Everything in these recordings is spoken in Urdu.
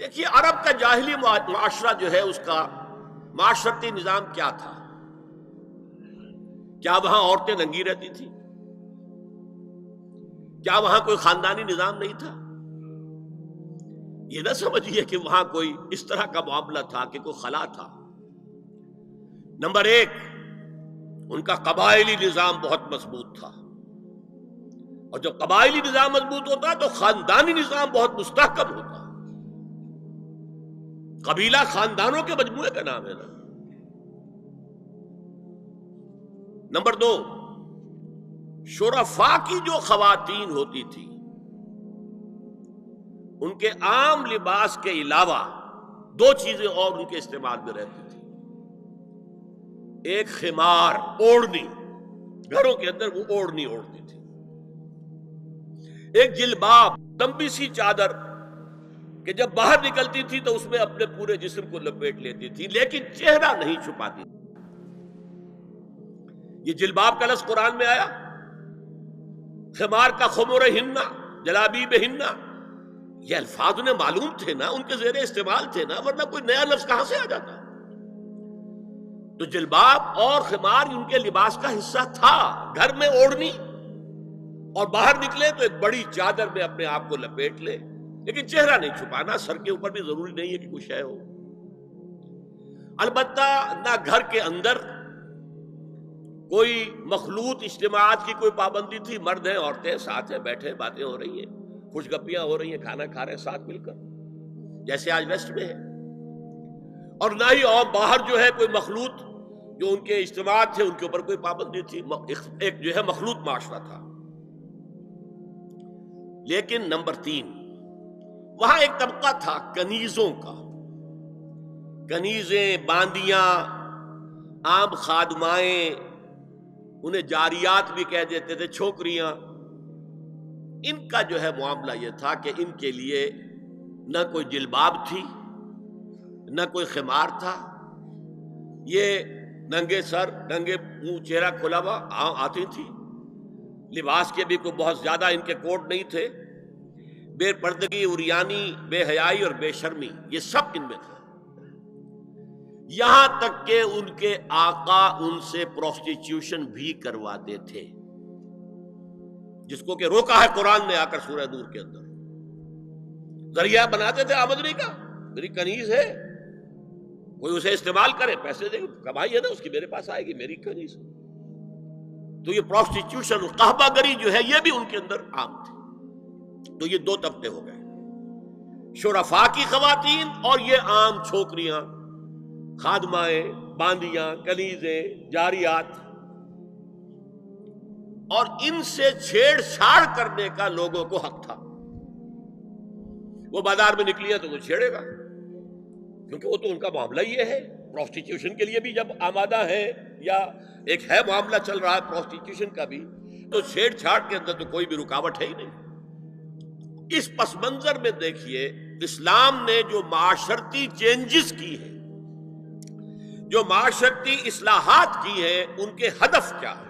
دیکھیے عرب کا جاہلی معاشرہ جو ہے اس کا معاشرتی نظام کیا تھا؟ کیا وہاں عورتیں ننگی رہتی تھیں؟ کیا وہاں کوئی خاندانی نظام نہیں تھا؟ یہ نہ سمجھیے کہ وہاں کوئی اس طرح کا معاملہ تھا کہ کوئی خلا تھا۔ نمبر ایک، ان کا قبائلی نظام بہت مضبوط تھا، اور جب قبائلی نظام مضبوط ہوتا تو خاندانی نظام بہت مستحکم ہوتا۔ قبیلہ خاندانوں کے مجموعے کا نام ہے نا۔ نمبر دو، شرفاء کی جو خواتین ہوتی تھی ان کے عام لباس کے علاوہ دو چیزیں اور ان کے استعمال میں رہتی تھی۔ ایک خمار، اوڑھنی، گھروں کے اندر وہ اوڑھنی اوڑھتی تھی۔ ایک جلباب، لمبی سی چادر کہ جب باہر نکلتی تھی تو اس میں اپنے پورے جسم کو لپیٹ لیتی تھی، لیکن چہرہ نہیں چھپاتی تھی۔ یہ جلباب کا لفظ قرآن میں آیا، خمار کا خمرہن، جلابیبہن، یہ الفاظ انہیں معلوم تھے نا، ان کے زیر استعمال تھے نا، ورنہ کوئی نیا لفظ کہاں سے آ جاتا؟ تو جلباب اور خمار ان کے لباس کا حصہ تھا۔ گھر میں اوڑھنی اور باہر نکلے تو ایک بڑی چادر میں اپنے آپ کو لپیٹ لے، لیکن چہرہ نہیں چھپانا، سر کے اوپر بھی ضروری نہیں ہے کہ کچھ ہے ہو۔ البتہ نہ گھر کے اندر کوئی مخلوط اجتماعات کی کوئی پابندی تھی، مرد ہیں عورتیں ساتھ ہیں، بیٹھے باتیں ہو رہی ہیں، خوش گپیاں ہو رہی ہیں، کھانا کھا رہے ہیں ساتھ مل کر، جیسے آج ویسٹ میں ہے۔ اور نہ ہی اور باہر جو ہے کوئی مخلوط جو ان کے اجتماعات تھے ان کے اوپر کوئی پابندی تھی، ایک جو ہے مخلوط معاشرہ تھا۔ لیکن نمبر تین، وہاں ایک طبقہ تھا کنیزوں کا، کنیزیں، باندیاں، عام خادمائیں، انہیں جاریات بھی کہہ دیتے تھے، چھوکریاں۔ ان کا جو ہے معاملہ یہ تھا کہ ان کے لیے نہ کوئی جلباب تھی، نہ کوئی خمار تھا، یہ ننگے سر، ننگے منہ، چہرہ کھلا ہوا آتی تھی۔ لباس کے بھی کوئی بہت زیادہ ان کے کوڈ نہیں تھے۔ بے پردگی، عریانی، بے حیائی اور بے شرمی، یہ سب ان میں تھا۔ یہاں تک کہ ان کے آقا ان سے پروسٹیٹیوشن بھی کرواتے تھے، جس کو کہ روکا ہے قرآن نے آ کر سورہ نور کے اندر۔ ذریعہ بناتے تھے آمدنی کا، میری کنیز ہے، کوئی اسے استعمال کرے، پیسے دے، کمائی ہے نا اس کی، میرے پاس آئے گی، میری کنیز۔ تو یہ پروسٹیٹیوشن، قحبہ گری جو ہے، یہ بھی ان کے اندر عام تھی۔ تو یہ دو طبقے ہو گئے، شرفاء کی خواتین اور یہ عام چھوکریاں، خادمائیں، باندیاں، کنیزیں، جاریات۔ اور ان سے چھیڑ چھاڑ کرنے کا لوگوں کو حق تھا۔ وہ بازار میں نکلی ہے تو وہ چھیڑے گا، کیونکہ وہ تو ان کا معاملہ یہ ہے۔ پروسٹیٹیوشن کے لیے بھی جب آمادہ ہے، یا ایک ہے معاملہ چل رہا ہے پروسٹیٹیوشن کا بھی، تو چھیڑ چھاڑ کے اندر تو کوئی بھی رکاوٹ ہے ہی نہیں۔ اس پس منظر میں دیکھیے اسلام نے جو معاشرتی چینجز کی ہیں، جو معاشرتی اصلاحات کی ہیں، ان کے ہدف کیا ہے؟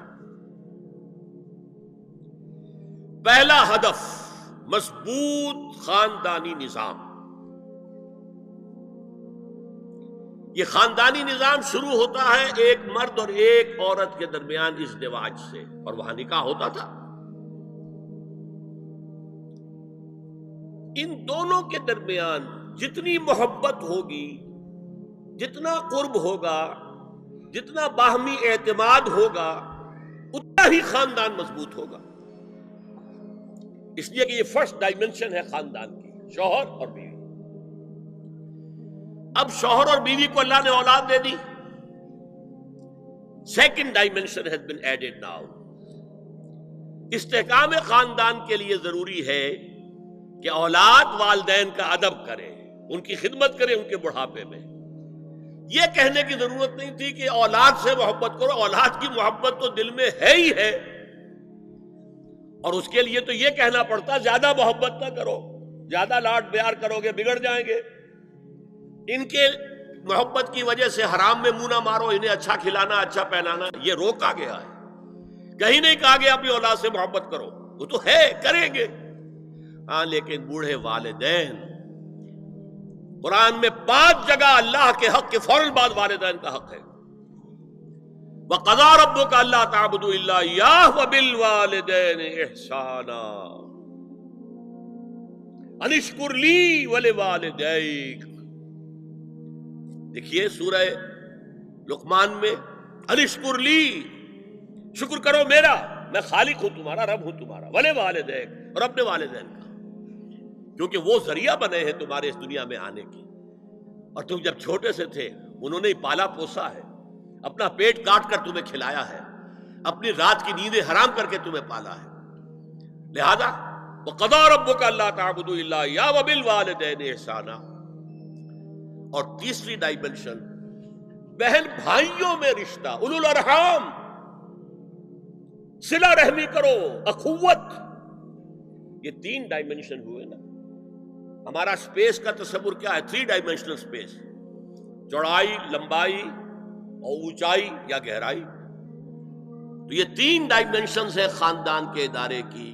پہلا ہدف مضبوط خاندانی نظام۔ یہ خاندانی نظام شروع ہوتا ہے ایک مرد اور ایک عورت کے درمیان ازدواج سے، اور وہاں نکاح ہوتا تھا۔ ان دونوں کے درمیان جتنی محبت ہوگی، جتنا قرب ہوگا، جتنا باہمی اعتماد ہوگا، اتنا ہی خاندان مضبوط ہوگا۔ اس لیے کہ یہ فرسٹ ڈائمنشن ہے خاندان کی، شوہر اور بیوی۔ اب شوہر اور بیوی کو اللہ نے اولاد دے دی، second dimension has been added now. استحکام خاندان کے لیے ضروری ہے کہ اولاد والدین کا ادب کرے، ان کی خدمت کرے ان کے بڑھاپے میں۔ یہ کہنے کی ضرورت نہیں تھی کہ اولاد سے محبت کرو، اولاد کی محبت تو دل میں ہے ہی ہے، اور اس کے لیے تو یہ کہنا پڑتا زیادہ محبت نہ کرو، زیادہ لاڈ پیار کرو گے بگڑ جائیں گے، ان کے محبت کی وجہ سے حرام میں منہ نہ مارو، انہیں اچھا کھلانا، اچھا پہنانا، یہ روکا گیا ہے۔ کہیں نہیں کہا گیا اپنی اولاد سے محبت کرو، وہ تو ہے، کریں گے، ہاں، لیکن بوڑھے والدین قرآن میں 5 جگہ اللہ کے حق کے فوراً بعد والدین کا حق ہے. وَقَضَىٰ رَبُّكَ أَلَّا تَعْبُدُوا إِلَّا إِيَّاهُ وَبِالْوَالِدَيْنِ إِحْسَانًا أَنِ اشْكُرْ لِي وَلِوَالِدَيْكَ. دیکھیے سورہ لقمان میں أَنِ اشْكُرْ لِي، شکر کرو میرا، میں خالق ہوں تمہارا، رب ہوں تمہارا. وَلِوَالِدَيْكَ، اور اپنے والدین کا، کیونکہ وہ ذریعہ بنے ہیں تمہارے اس دنیا میں آنے کی. اور تم جب چھوٹے سے تھے انہوں نے پالا پوسا ہے، اپنا پیٹ کاٹ کر تمہیں کھلایا ہے، اپنی رات کی نیندیں حرام کر کے تمہیں پالا ہے. لہذا وَقَضَىٰ رَبُّكَ أَلَّا تَعْبُدُوا إِلَّا إِيَّاهُ وَبِالْوَالِدَيْنِ إِحْسَانًا. اور تیسری ڈائمنشن بہن بھائیوں میں رشتہ، اولو الارحام، صلہ رحمی کرو، اخوت. یہ 3 ڈائمنشن ہوئے نا. ہمارا سپیس کا تصور کیا ہے؟ 3 ڈائمنشنل سپیس، چوڑائی، لمبائی اور اونچائی یا گہرائی. تو یہ 3 ڈائمنشنز ہے خاندان کے ادارے کی.